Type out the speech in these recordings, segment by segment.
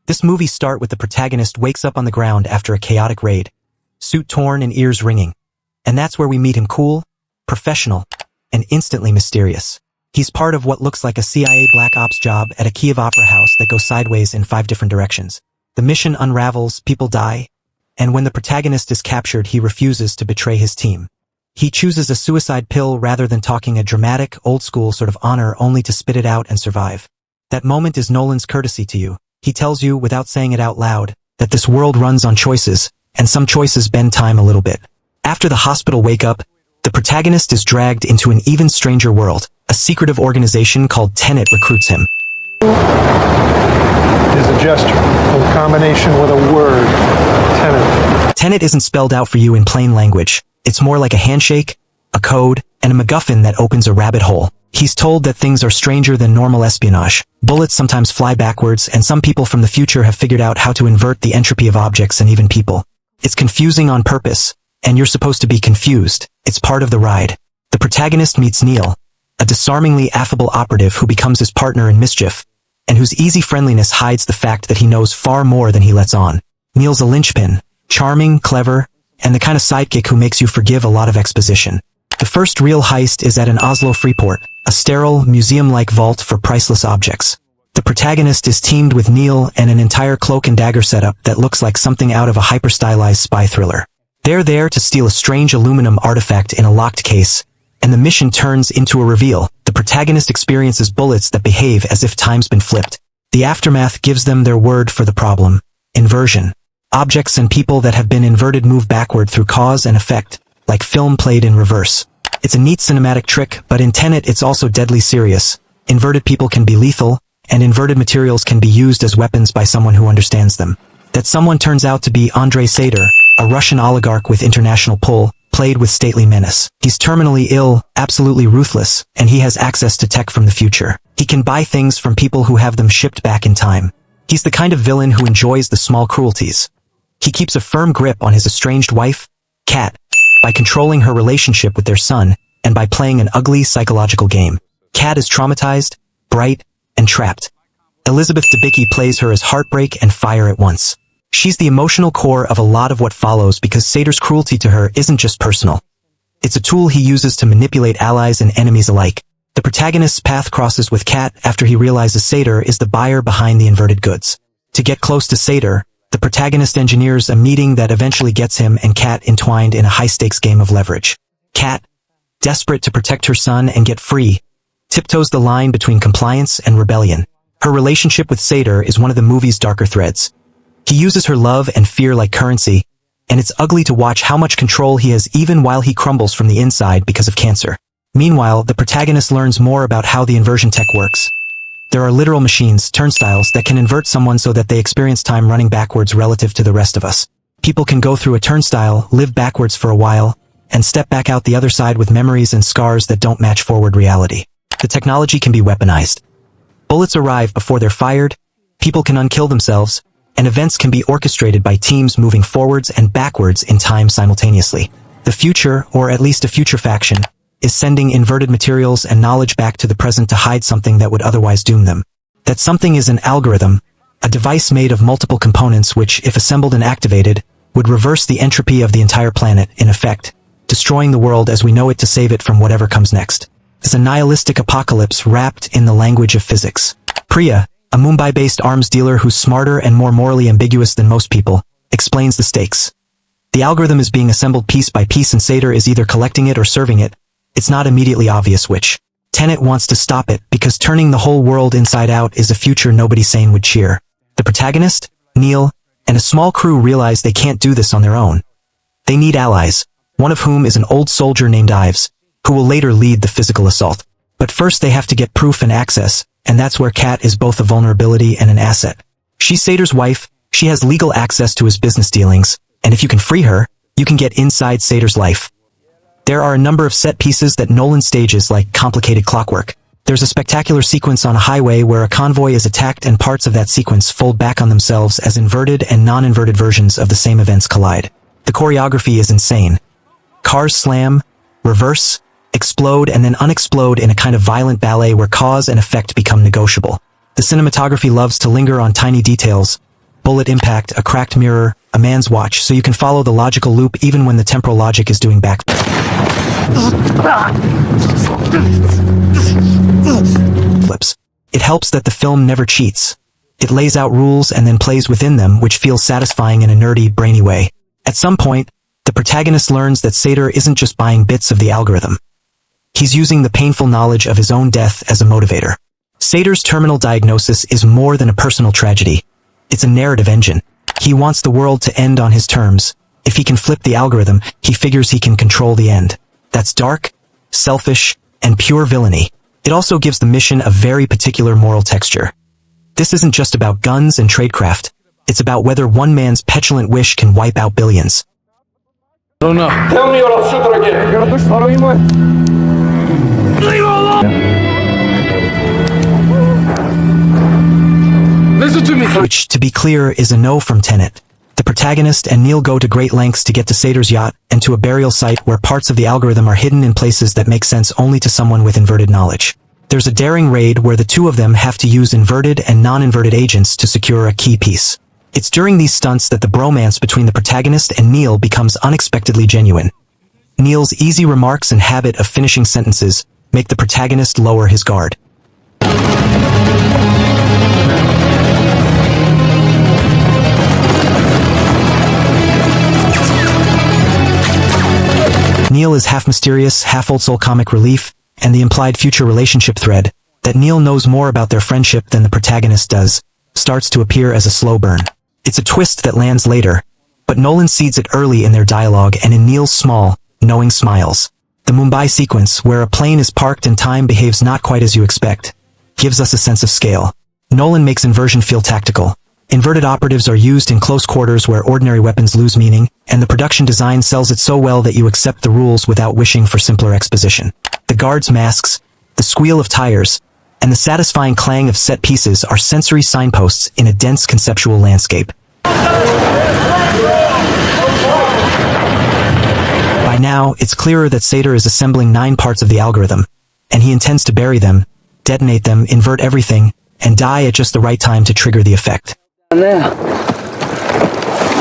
This movie starts with the protagonist wakes up on the ground after a chaotic raid, suit torn and ears ringing. And that's where we meet him cool, professional, and instantly mysterious. He's part of what looks like a CIA black ops job at a Kiev opera house that goes sideways in 5 different directions. The mission unravels, people die, and when the protagonist is captured, he refuses to betray his team. He chooses a suicide pill rather than talking a dramatic, old-school sort of honor only to spit it out and survive. That moment is Nolan's courtesy to you. He tells you, without saying it out loud, that this world runs on choices, and some choices bend time a little bit. After the hospital wake-up, the protagonist is dragged into an even stranger world. A secretive organization called Tenet recruits him. Is a gesture, in combination with a word, Tenet. Tenet isn't spelled out for you in plain language. It's more like a handshake, a code, and a MacGuffin that opens a rabbit hole. He's told that things are stranger than normal espionage. Bullets sometimes fly backwards, and some people from the future have figured out how to invert the entropy of objects and even people. It's confusing on purpose, and you're supposed to be confused. It's part of the ride. The protagonist meets Neil, a disarmingly affable operative who becomes his partner in mischief, and whose easy friendliness hides the fact that he knows far more than he lets on. Neil's a linchpin, charming, clever, and the kind of sidekick who makes you forgive a lot of exposition. The first real heist is at an Oslo Freeport, a sterile, museum-like vault for priceless objects. The protagonist is teamed with Neil and an entire cloak and dagger setup that looks like something out of a hyper-stylized spy thriller. They're there to steal a strange aluminum artifact in a locked case, and the mission turns into a reveal. The protagonist experiences bullets that behave as if time's been flipped. The aftermath gives them their word for the problem: inversion. Objects and people that have been inverted move backward through cause and effect, like film played in reverse. It's a neat cinematic trick, but in Tenet it's also deadly serious. Inverted people can be lethal, and inverted materials can be used as weapons by someone who understands them. That someone turns out to be Andrei Sator, a Russian oligarch with international pull, played with stately menace. He's terminally ill, absolutely ruthless, and he has access to tech from the future. He can buy things from people who have them shipped back in time. He's the kind of villain who enjoys the small cruelties. He keeps a firm grip on his estranged wife, Kat, by controlling her relationship with their son, and by playing an ugly psychological game. Kat is traumatized, bright, and trapped. Elizabeth Debicki plays her as heartbreak and fire at once. She's the emotional core of a lot of what follows because Sator's cruelty to her isn't just personal. It's a tool he uses to manipulate allies and enemies alike. The protagonist's path crosses with Kat after he realizes Sator is the buyer behind the inverted goods. To get close to Sator, the protagonist engineers a meeting that eventually gets him and Kat entwined in a high-stakes game of leverage. Kat, desperate to protect her son and get free, tiptoes the line between compliance and rebellion. Her relationship with Sator is one of the movie's darker threads. He uses her love and fear like currency, and it's ugly to watch how much control he has even while he crumbles from the inside because of cancer. Meanwhile, the protagonist learns more about how the inversion tech works. There are literal machines, turnstiles, that can invert someone so that they experience time running backwards relative to the rest of us. People can go through a turnstile, live backwards for a while, and step back out the other side with memories and scars that don't match forward reality. The technology can be weaponized. Bullets arrive before they're fired, people can unkill themselves, and events can be orchestrated by teams moving forwards and backwards in time simultaneously. The future, or at least a future faction, is sending inverted materials and knowledge back to the present to hide something that would otherwise doom them. That something is an algorithm, a device made of multiple components which, if assembled and activated, would reverse the entropy of the entire planet, in effect, destroying the world as we know it to save it from whatever comes next. It's a nihilistic apocalypse wrapped in the language of physics. Priya, a Mumbai-based arms dealer who's smarter and more morally ambiguous than most people, explains the stakes. The algorithm is being assembled piece by piece and Sator is either collecting it or serving it. It's not immediately obvious which. Tenet wants to stop it because turning the whole world inside out is a future nobody sane would cheer. The protagonist, Neil, and a small crew realize they can't do this on their own. They need allies, one of whom is an old soldier named Ives, who will later lead the physical assault. But first they have to get proof and access, and that's where Kat is both a vulnerability and an asset. She's Sator's wife, she has legal access to his business dealings, and if you can free her, you can get inside Sator's life. There are a number of set pieces that Nolan stages like complicated clockwork. There's a spectacular sequence on a highway where a convoy is attacked and parts of that sequence fold back on themselves as inverted and non-inverted versions of the same events collide. The choreography is insane. Cars slam, reverse, explode and then unexplode in a kind of violent ballet where cause and effect become negotiable. The cinematography loves to linger on tiny details, bullet impact, a cracked mirror, a man's watch, so you can follow the logical loop even when the temporal logic is doing back flips. It helps that the film never cheats. It lays out rules and then plays within them, which feels satisfying in a nerdy, brainy way. At some point, the protagonist learns that Sator isn't just buying bits of the algorithm. He's using the painful knowledge of his own death as a motivator. Sator's terminal diagnosis is more than a personal tragedy. It's a narrative engine. He wants the world to end on his terms. If he can flip the algorithm, he figures he can control the end. That's dark, selfish, and pure villainy. It also gives the mission a very particular moral texture. This isn't just about guns and tradecraft. It's about whether one man's petulant wish can wipe out billions. I don't know. Tell me your shooter again. Leave him alone! Listen to me. Which, to be clear, is a no from Tenet. The protagonist and Neil go to great lengths to get to Sator's yacht and to a burial site where parts of the algorithm are hidden in places that make sense only to someone with inverted knowledge. There's a daring raid where the two of them have to use inverted and non-inverted agents to secure a key piece. It's during these stunts that the bromance between the protagonist and Neil becomes unexpectedly genuine. Neil's easy remarks and habit of finishing sentences make the protagonist lower his guard. Neil is half mysterious, half old soul comic relief, and the implied future relationship thread, that Neil knows more about their friendship than the protagonist does, starts to appear as a slow burn. It's a twist that lands later, but Nolan seeds it early in their dialogue and in Neil's small, knowing smiles. The Mumbai sequence, where a plane is parked and time behaves not quite as you expect, gives us a sense of scale. Nolan makes inversion feel tactical. Inverted operatives are used in close quarters where ordinary weapons lose meaning, and the production design sells it so well that you accept the rules without wishing for simpler exposition. The guards' masks, the squeal of tires, and the satisfying clang of set pieces are sensory signposts in a dense conceptual landscape. By now, it's clearer that Sator is assembling 9 parts of the algorithm, and he intends to bury them, detonate them, invert everything, and die at just the right time to trigger the effect. And there.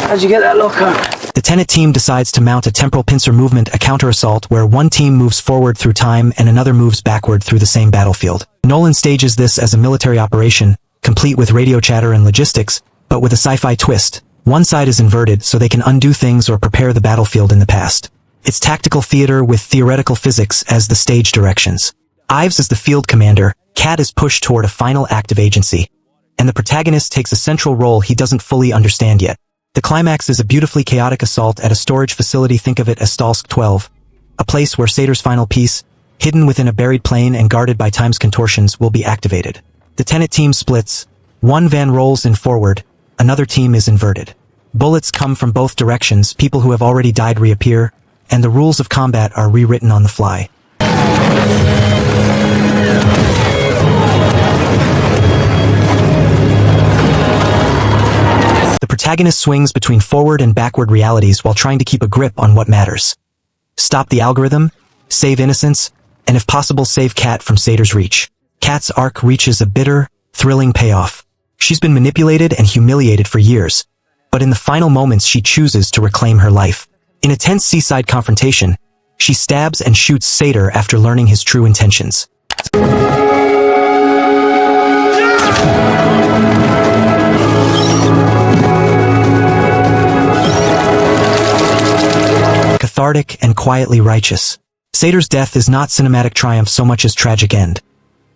How'd you get that locker? The Tenet team decides to mount a temporal pincer movement, a counter-assault where one team moves forward through time and another moves backward through the same battlefield. Nolan stages this as a military operation, complete with radio chatter and logistics, but with a sci-fi twist. One side is inverted so they can undo things or prepare the battlefield in the past. It's tactical theater with theoretical physics as the stage directions. Ives is the field commander, Kat is pushed toward a final act of agency, and the protagonist takes a central role he doesn't fully understand yet. The climax is a beautifully chaotic assault at a storage facility. Think of it as Stalsk 12, a place where Sator's final piece, hidden within a buried plane and guarded by time's contortions, will be activated. The Tenet team splits. One van rolls in forward, another team is inverted. Bullets come from both directions, people who have already died reappear, and the rules of combat are rewritten on the fly. The protagonist swings between forward and backward realities while trying to keep a grip on what matters. Stop the algorithm, save innocence, and if possible save Kat from Sator's reach. Kat's arc reaches a bitter, thrilling payoff. She's been manipulated and humiliated for years, but in the final moments she chooses to reclaim her life. In a tense seaside confrontation, she stabs and shoots Sator after learning his true intentions. Cathartic and quietly righteous. Sator's death is not cinematic triumph so much as tragic end.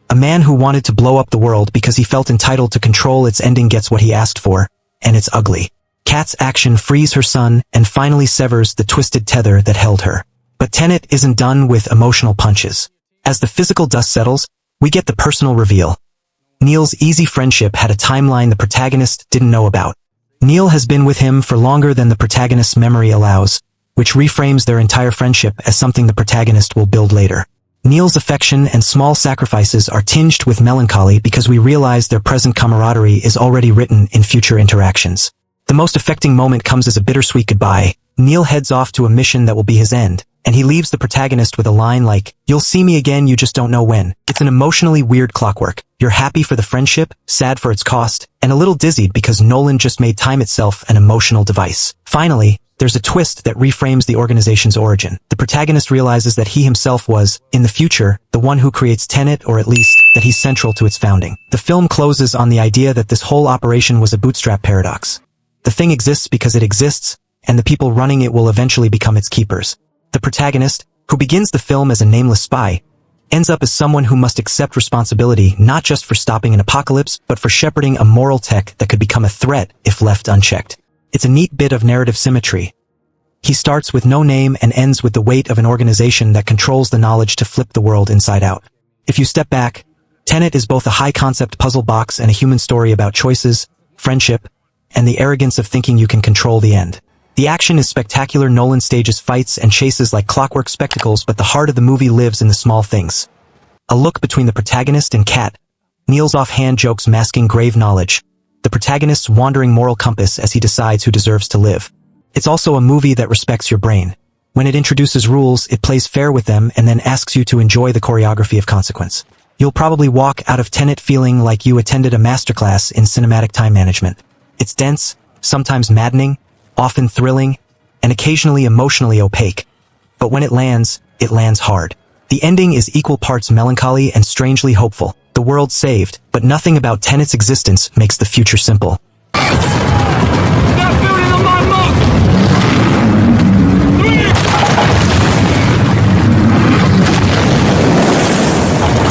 A man who wanted to blow up the world because he felt entitled to control its ending gets what he asked for, and it's ugly. Kat's action frees her son and finally severs the twisted tether that held her. But Tenet isn't done with emotional punches. As the physical dust settles, we get the personal reveal. Neil's easy friendship had a timeline the protagonist didn't know about. Neil has been with him for longer than the protagonist's memory allows, which reframes their entire friendship as something the protagonist will build later. Neil's affection and small sacrifices are tinged with melancholy because we realize their present camaraderie is already written in future interactions. The most affecting moment comes as a bittersweet goodbye. Neil heads off to a mission that will be his end, And he leaves the protagonist with a line like, "You'll see me again, you just don't know when." It's an emotionally weird clockwork. You're happy for the friendship, sad for its cost, and a little dizzied because Nolan just made time itself an emotional device. Finally, there's a twist that reframes the organization's origin. The protagonist realizes that he himself was, in the future, the one who creates Tenet, or at least, that he's central to its founding. The film closes on the idea that this whole operation was a bootstrap paradox. The thing exists because it exists, and the people running it will eventually become its keepers. The protagonist, who begins the film as a nameless spy, ends up as someone who must accept responsibility not just for stopping an apocalypse, but for shepherding a moral tech that could become a threat if left unchecked. It's a neat bit of narrative symmetry. He starts with no name and ends with the weight of an organization that controls the knowledge to flip the world inside out. If you step back, Tenet is both a high-concept puzzle box and a human story about choices, friendship, and the arrogance of thinking you can control the end. The action is spectacular. Nolan stages fights and chases like clockwork spectacles, but the heart of the movie lives in the small things. A look between the protagonist and Kat, Neil's offhand jokes masking grave knowledge, the protagonist's wandering moral compass as he decides who deserves to live. It's also a movie that respects your brain. When it introduces rules, it plays fair with them and then asks you to enjoy the choreography of consequence. You'll probably walk out of Tenet feeling like you attended a masterclass in cinematic time management. It's dense, sometimes maddening, often thrilling, and occasionally emotionally opaque. But when it lands hard. The ending is equal parts melancholy and strangely hopeful. The world's saved, but nothing about Tenet's existence makes the future simple.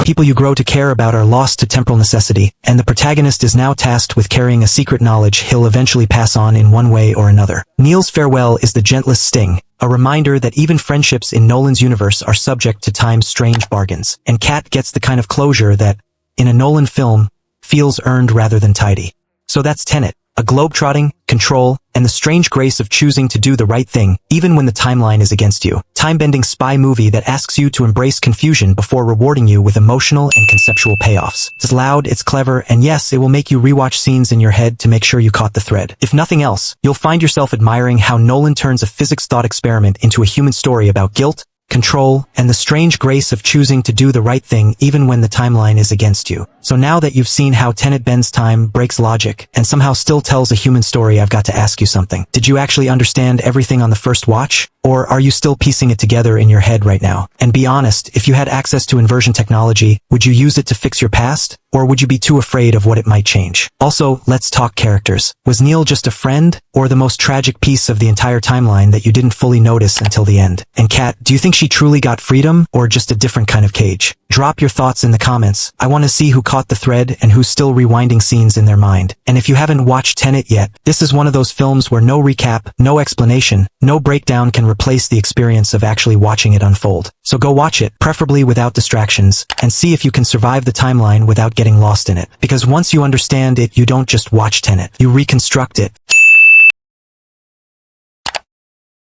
People you grow to care about are lost to temporal necessity, and the protagonist is now tasked with carrying a secret knowledge he'll eventually pass on in one way or another. Neil's farewell is the gentlest sting, a reminder that even friendships in Nolan's universe are subject to time's strange bargains, and Kat gets the kind of closure that, in a Nolan film, feels earned rather than tidy. So that's Tenet, a globetrotting, control, and the strange grace of choosing to do the right thing, even when the timeline is against you. Time-bending spy movie that asks you to embrace confusion before rewarding you with emotional and conceptual payoffs. It's loud, it's clever, and yes, it will make you rewatch scenes in your head to make sure you caught the thread. If nothing else, you'll find yourself admiring how Nolan turns a physics thought experiment into a human story about guilt, control, and the strange grace of choosing to do the right thing even when the timeline is against you. So now that you've seen how Tenet bends time, breaks logic, and somehow still tells a human story, I've got to ask you something. Did you actually understand everything on the first watch? Or are you still piecing it together in your head right now? And be honest, if you had access to inversion technology, would you use it to fix your past? Or would you be too afraid of what it might change? Also, let's talk characters. Was Neil just a friend, or the most tragic piece of the entire timeline that you didn't fully notice until the end? And Kat, do you think she truly got freedom, or just a different kind of cage? Drop your thoughts in the comments. I want to see who caught the thread and who's still rewinding scenes in their mind. And if you haven't watched Tenet yet, this is one of those films where no recap, no explanation, no breakdown can replace the experience of actually watching it unfold. So go watch it, preferably without distractions, and see if you can survive the timeline without getting lost in it. Because once you understand it, you don't just watch Tenet, you reconstruct it.